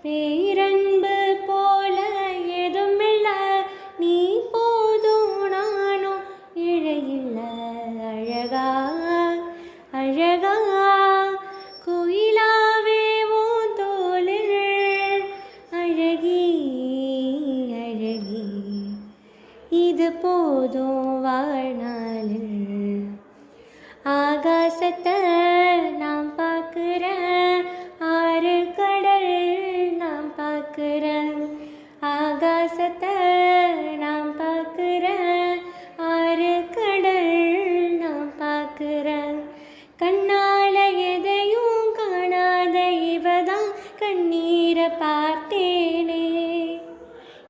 பேரன்பு போல எதுமில்ல, நீ போதும் நானும் இழையில்ல. அழகா அழகா கோயிலாவே உன் தோளில் அழகி அழகி, இது போதும் வாழ்நாளில். ஆகாசத்தை நான் பார்க்குறேன், ஆறு கடல் நான் பார்க்குறேன். ஆகாசத்தை நான் பார்க்குறேன், ஆறு கடல் நான் பார்க்குறேன். கண்ணால எதையும் காணாத இவதான் கண்ணீரை பார்த்தேனே.